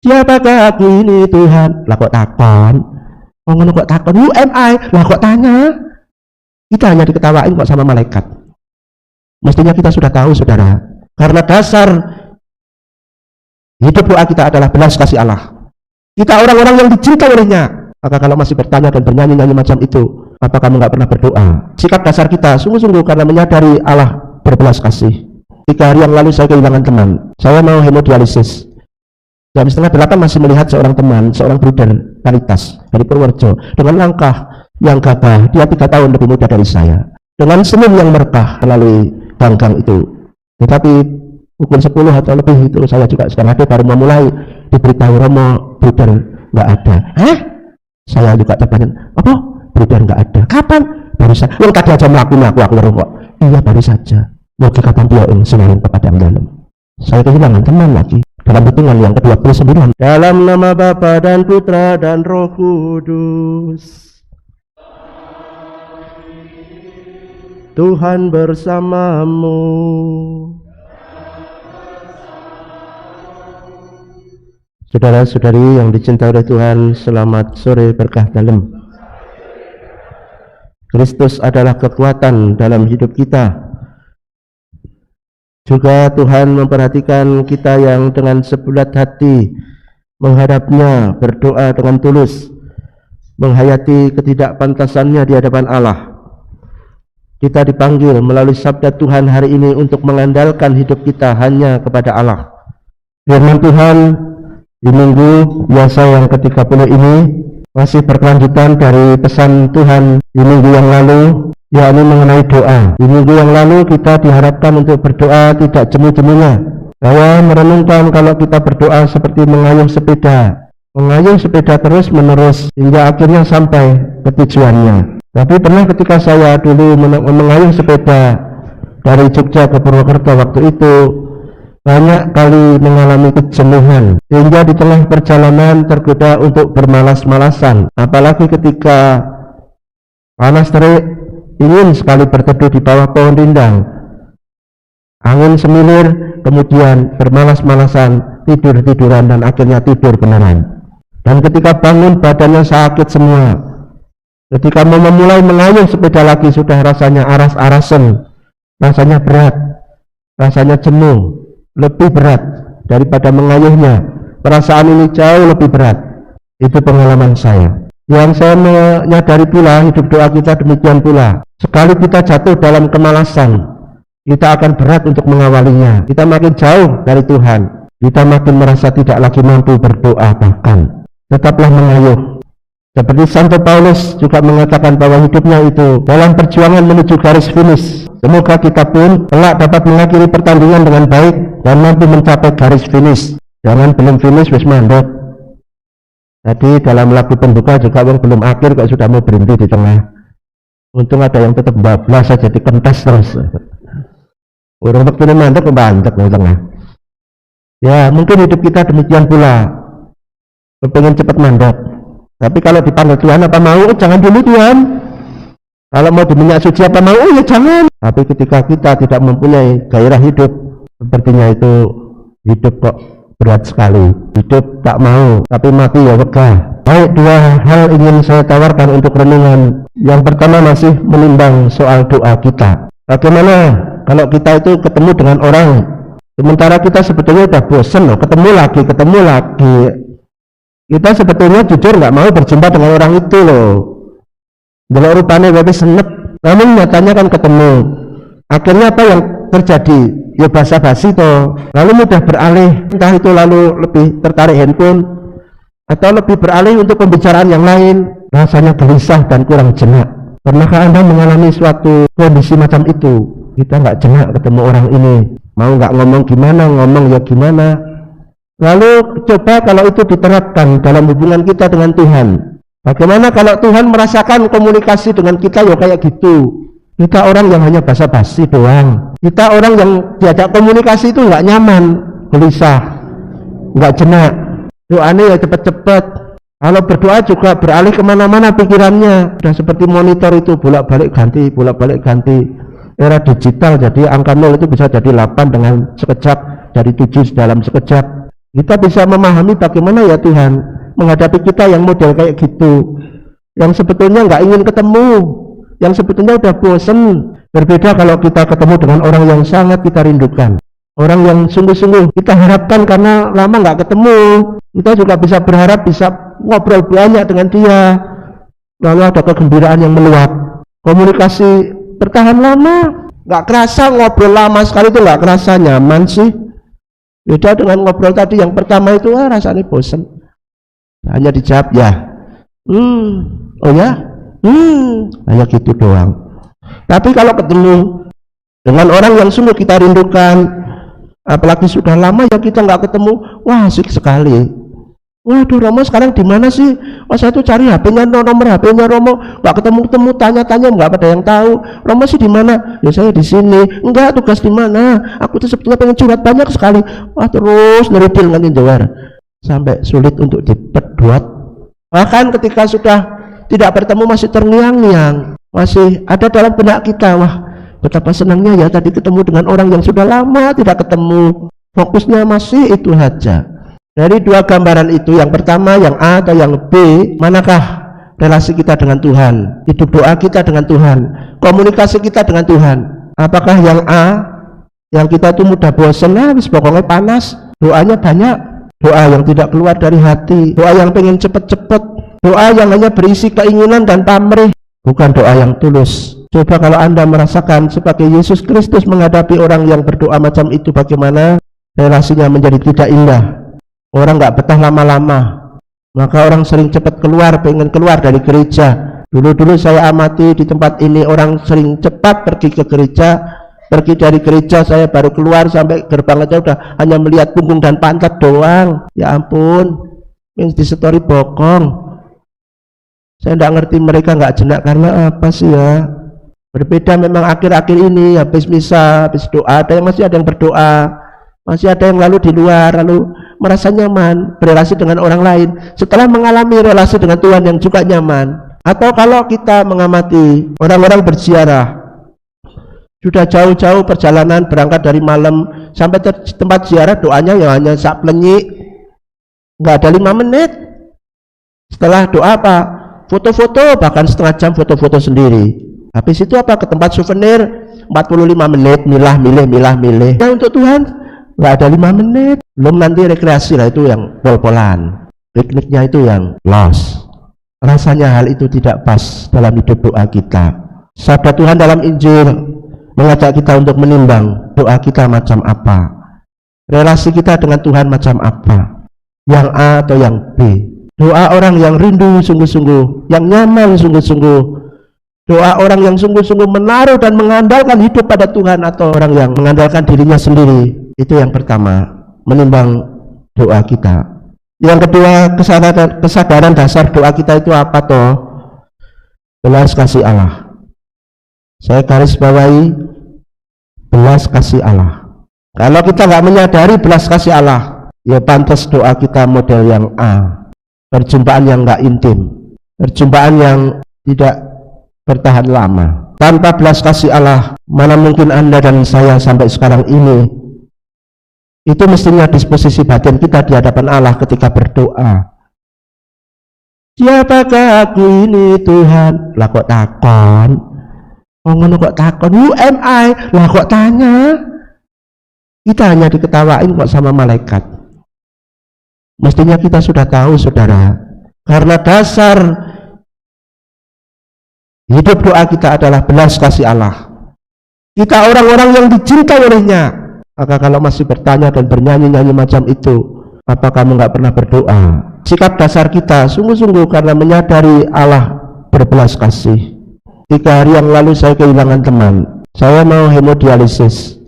Siapakah aku ini Tuhan? Lah kok takon? Ngono kok takon? Who am I? Lah kok tanya? Kita hanya diketawain kok sama malaikat. Mestinya kita sudah tahu, saudara. Karena dasar hidup doa kita adalah belas kasih Allah. Kita orang-orang yang dicintai olehnya. Maka kalau masih bertanya dan bernyanyi-nyanyi macam itu, apa kamu nggak pernah berdoa? Sikap dasar kita sungguh-sungguh karena menyadari Allah berbelas kasih. 3 hari yang lalu saya kehilangan teman. Saya mau hemodialisis. Jam 7:30 masih melihat seorang teman, seorang bruder Karitas dari Purworejo dengan langkah yang gagah. Dia 3 tahun lebih muda dari saya. Dengan senyum yang merekah melalui ganggang itu. Tetapi pukul 10 atau lebih itu saya juga sedang ada baru memulai diberitahu Romo bruder nggak ada. Hah? Saya juga tertanya, apa? Bruder nggak ada. Kapan? Barusan. Yang tadi aja melakukan aku kok. Iya baru saja. Mau kapan dia semarin kepada dalam. Saya kehilangan teman lagi. Dalam hitungan yang ke-29. Dalam nama Bapa dan Putra dan Roh Kudus. Tuhan bersamamu. Saudara-saudari yang dicintai oleh Tuhan, selamat sore berkah dalam. Kristus adalah kekuatan dalam hidup kita. Juga Tuhan memperhatikan kita yang dengan sebulat hati menghadapnya, berdoa dengan tulus, menghayati ketidakpantasannya di hadapan Allah. Kita dipanggil melalui sabda Tuhan hari ini untuk mengandalkan hidup kita hanya kepada Allah. Firman Tuhan di minggu biasa yang ke-30 ini masih berkelanjutan dari pesan Tuhan di minggu yang lalu, yakni mengenai doa. Di minggu yang lalu kita diharapkan untuk berdoa tidak jemu-jemunya. Saya merenungkan kalau kita berdoa seperti mengayuh sepeda terus menerus hingga akhirnya sampai ke tujuannya. Tapi pernah ketika saya dulu mengayuh sepeda dari Jogja ke Purwokerto, waktu itu banyak kali mengalami kejenuhan sehingga di tengah perjalanan tergoda untuk bermalas-malasan, apalagi ketika panas terik, ingin sekali berteduh di bawah pohon rindang, angin semilir, kemudian bermalas-malasan, tidur-tiduran dan akhirnya tidur beneran. Dan ketika bangun badannya sakit semua. Ketika mau memulai mengayuh sepeda lagi sudah rasanya aras-arasan, rasanya berat, rasanya jenuh, lebih berat daripada mengayuhnya. Perasaan ini jauh lebih berat. Itu pengalaman saya. Yang saya menyadari pula hidup doa kita demikian pula. Sekali kita jatuh dalam kemalasan, kita akan berat untuk mengawalinya. Kita makin jauh dari Tuhan, kita makin merasa tidak lagi mampu berdoa. Bahkan tetaplah mengayuh. Seperti Santo Paulus juga mengatakan bahwa hidupnya itu dalam perjuangan menuju garis finish. Semoga kita pun kelak dapat mengakhiri pertandingan dengan baik dan mampu mencapai garis finish. Jangan belum finish wis mandek. Tadi dalam lagu pembuka juga belum akhir kok sudah mau berhenti di tengah. Untung ada yang tetap bablas saja dikentas terus. Orang waktu mandek kebantek di tengah. Ya mungkin hidup kita demikian pula. Pengen cepat mandek. Tapi kalau dipanggil Tuhan apa mau? Jangan dulu Tuhan. Kalau mau diminyak suci apa mau? Ya jangan. Tapi ketika kita tidak mempunyai gairah hidup, sepertinya itu hidup kok berat sekali. Hidup tak mau, tapi mati ya wegah. Baik, 2 hal ingin saya tawarkan untuk renungan. Yang pertama masih menimbang soal doa kita. Bagaimana kalau kita itu ketemu dengan orang, sementara kita sebetulnya udah bosen loh, ketemu lagi. Kita sebetulnya jujur nggak mau berjumpa dengan orang itu loh. Kalau rupanya tapi senep, namun nyatanya kan ketemu. Akhirnya apa yang terjadi? Ya basa-basi toh. Lalu mudah beralih, entah itu lalu lebih tertarik handphone atau lebih beralih untuk pembicaraan yang lain. Rasanya gelisah dan kurang jenak. Pernahkah Anda mengalami suatu kondisi macam itu? Kita nggak jenak ketemu orang ini. Mau nggak ngomong gimana, ngomong ya gimana. Lalu coba kalau itu diterapkan dalam hubungan kita dengan Tuhan. Bagaimana kalau Tuhan merasakan komunikasi dengan kita ya kayak gitu. Kita orang yang hanya basa-basi doang. Kita orang yang diajak komunikasi itu nggak nyaman, gelisah, nggak jenak. Doanya ya cepet-cepet. Kalau berdoa juga beralih kemana-mana pikirannya. Sudah seperti monitor itu bolak-balik ganti. Era digital jadi angka 0 itu bisa jadi 8 dengan sekejap, dari 7 dalam sekejap. Kita bisa memahami bagaimana ya Tuhan menghadapi kita yang model kayak gitu, yang sebetulnya nggak ingin ketemu, yang sebetulnya udah bosen. Berbeda kalau kita ketemu dengan orang yang sangat kita rindukan, orang yang sungguh-sungguh kita harapkan karena lama nggak ketemu. Kita juga bisa berharap bisa ngobrol banyak dengan dia, lalu ada kegembiraan yang meluap, komunikasi bertahan lama, nggak kerasa ngobrol lama sekali itu nggak kerasa nyaman sih. Beda dengan ngobrol tadi yang pertama itu rasanya bosen, hanya dijawab ya, oh ya, hanya gitu doang. Tapi kalau ketemu dengan orang yang sungguh kita rindukan, apalagi sudah lama ya kita nggak ketemu, wah asik sekali. Waduh, Romo sekarang di mana sih? Oh, saya tuh cari HP-nya, nomor HP-nya Romo, nggak ketemu-ketemu, tanya-tanya nggak ada yang tahu. Romo sih di mana? Ya saya di sini. Enggak, tugas di mana? Aku tuh sebetulnya pengen curhat banyak sekali. Wah, terus neridil ngantin jawar sampai sulit untuk diperbuat. Bahkan ketika sudah tidak bertemu masih terngiang-ngiang, masih ada dalam benak kita, wah betapa senangnya ya tadi ketemu dengan orang yang sudah lama tidak ketemu. Fokusnya masih itu saja. Dari dua gambaran itu, yang pertama yang A atau yang B, manakah relasi kita dengan Tuhan, hidup doa kita dengan Tuhan, komunikasi kita dengan Tuhan? Apakah yang A, yang kita itu mudah bosan, pokoknya panas, doanya banyak, doa yang tidak keluar dari hati, doa yang pengen cepet-cepet, doa yang hanya berisi keinginan dan pamrih, bukan doa yang tulus. Coba kalau Anda merasakan sebagai Yesus Kristus menghadapi orang yang berdoa macam itu, bagaimana relasinya menjadi tidak indah. Orang nggak betah lama-lama, maka orang sering cepat keluar, pengen keluar dari gereja. Dulu saya amati di tempat ini orang sering cepat pergi ke gereja, pergi dari gereja saya baru keluar sampai gerbang aja udah hanya melihat punggung dan pantat doang. Ya ampun, yang disetori bokong. Saya nggak ngerti mereka nggak jenak karena apa sih ya. Berbeda memang akhir-akhir ini, habis misa, habis doa, masih ada yang berdoa, masih ada yang lalu di luar, lalu merasa nyaman berrelasi dengan orang lain setelah mengalami relasi dengan Tuhan yang juga nyaman. Atau kalau kita mengamati orang-orang berziarah, sudah jauh-jauh perjalanan berangkat dari malam sampai tempat ziarah, doanya ya hanya sak plenyik, nggak ada 5 menit. Setelah doa apa? Foto-foto, bahkan setengah jam foto-foto sendiri. Habis itu apa? Ke tempat souvenir 45 menit, milah-milih. Nah, untuk Tuhan nggak ada 5 menit. Belum nanti rekreasi lah, itu yang pol-polan, pikniknya itu yang los. Rasanya hal itu tidak pas dalam hidup doa kita. Sabda Tuhan dalam Injil mengajak kita untuk menimbang doa kita macam apa, relasi kita dengan Tuhan macam apa, yang A atau yang B. Doa orang yang rindu sungguh-sungguh, yang nyaman sungguh-sungguh, doa orang yang sungguh-sungguh menaruh dan mengandalkan hidup pada Tuhan, atau orang yang mengandalkan dirinya sendiri. Itu yang pertama, menimbang doa kita. Yang kedua, kesadaran dasar doa kita itu apa toh? Belas kasih Allah. Saya garis bawahi belas kasih Allah. Kalau kita nggak menyadari belas kasih Allah, ya pantas doa kita model yang A, perjumpaan yang nggak intim, perjumpaan yang tidak bertahan lama. Tanpa belas kasih Allah, mana mungkin Anda dan saya sampai sekarang ini. Itu mestinya disposisi batin kita di hadapan Allah ketika berdoa. Siapakah aku ini Tuhan? Lah kok takon? Oh ngono kok takon? Who am I? Lah kok tanya? Kita hanya diketawain kok sama malaikat. Mestinya kita sudah tahu, saudara. Karena dasar hidup doa kita adalah belas kasih Allah. Kita orang-orang yang dicintai olehnya. Maka kalau masih bertanya dan bernyanyi-nyanyi macam itu, apa kamu nggak pernah berdoa? Sikap dasar kita sungguh-sungguh karena menyadari Allah berbelas kasih. 3 hari yang lalu saya kehilangan teman. Saya mau hemodialisis.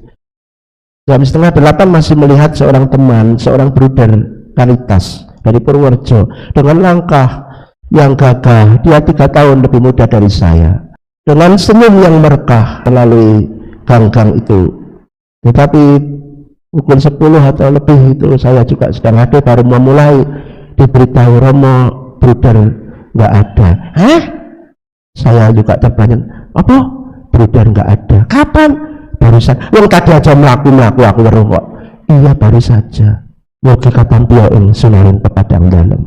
Jam 7:30 masih melihat seorang teman, seorang bruder Karitas dari Purworejo dengan langkah yang gagah. Dia 3 tahun lebih muda dari saya, dengan senyum yang merekah melalui gang-gang itu. Tetapi pukul 10 atau lebih itu saya juga sedang ada, baru memulai diberitahu Romo bruder nggak ada. Hah? Saya juga terbanyak. Apa? Bruder nggak ada. Kapan? Barusan. Yang tadi aja melaku aku weruh kok. Iya baru saja. Mugi katampiya ing sunaring pepadang dalem.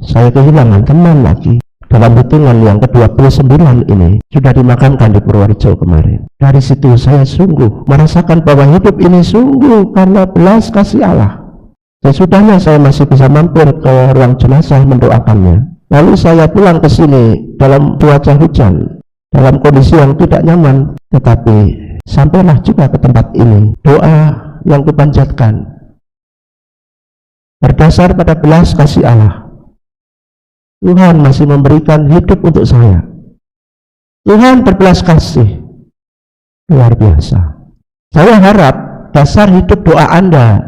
Saya kehilangan teman lagi. Dalam hitungan yang ke-29 ini sudah dimakamkan di Purworejo kemarin. Dari situ saya sungguh merasakan bahwa hidup ini sungguh karena belas kasih Allah. Sesudahnya saya masih bisa mampir ke ruang jenazah mendoakannya. Lalu saya pulang ke sini dalam cuaca hujan, dalam kondisi yang tidak nyaman. Tetapi sampailah juga ke tempat ini. Doa yang kupanjatkan berdasar pada belas kasih Allah. Tuhan masih memberikan hidup untuk saya. Tuhan berbelas kasih luar biasa. Saya harap dasar hidup doa Anda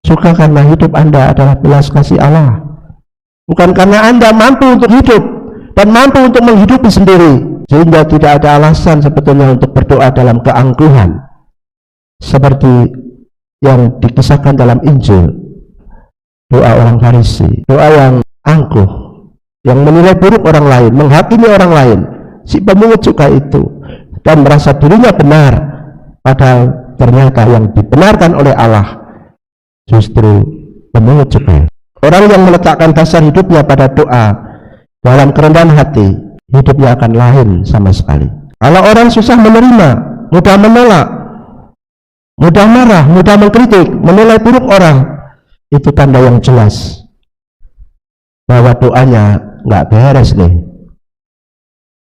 juga karena hidup Anda adalah belas kasih Allah, bukan karena Anda mampu untuk hidup dan mampu untuk menghidupi sendiri, sehingga tidak ada alasan sebetulnya untuk berdoa dalam keangkuhan seperti yang dikisahkan dalam Injil. Doa orang Farisi, doa yang angkuh, yang menilai buruk orang lain, menghakimi orang lain, si pemungut juga itu, dan merasa dirinya benar, padahal ternyata yang dibenarkan oleh Allah justru pemungut juga. Orang yang meletakkan dasar hidupnya pada doa dalam kerendahan hati, hidupnya akan lain sama sekali. Kalau orang susah menerima, mudah menolak, mudah marah, mudah mengkritik, menilai buruk orang, itu tanda yang jelas bahwa doanya nggak beres nih,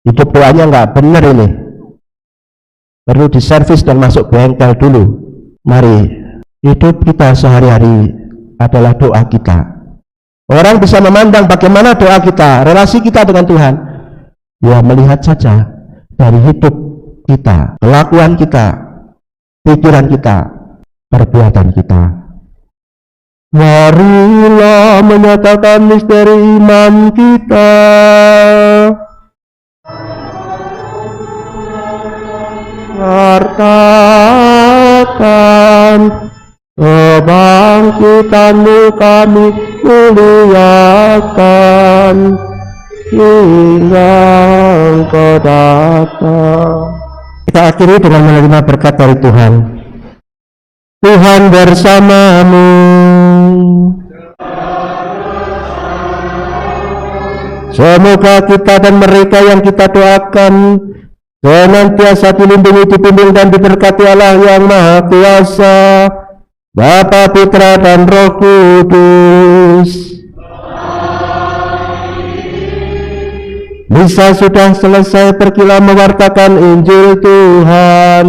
hidup doanya nggak benar ini, perlu diservis dan masuk bengkel dulu. Mari, hidup kita sehari-hari adalah doa kita. Orang bisa memandang bagaimana doa kita, relasi kita dengan Tuhan, ya melihat saja dari hidup kita, kelakuan kita, pikiran kita, perbuatan kita. Marilah menyatakan misteri iman kita. Katakan kebangkitan-Mu kami muliakan hingga Engkau datang. Kita akhiri dengan menerima berkat dari Tuhan. Tuhan bersamamu. Semoga kita dan mereka yang kita doakan senantiasa dilindungi, dibimbing dan diberkati Allah yang Maha Kuasa, Bapa, Putra dan Roh Kudus. Misa sudah selesai, pergilah mewartakan Injil Tuhan.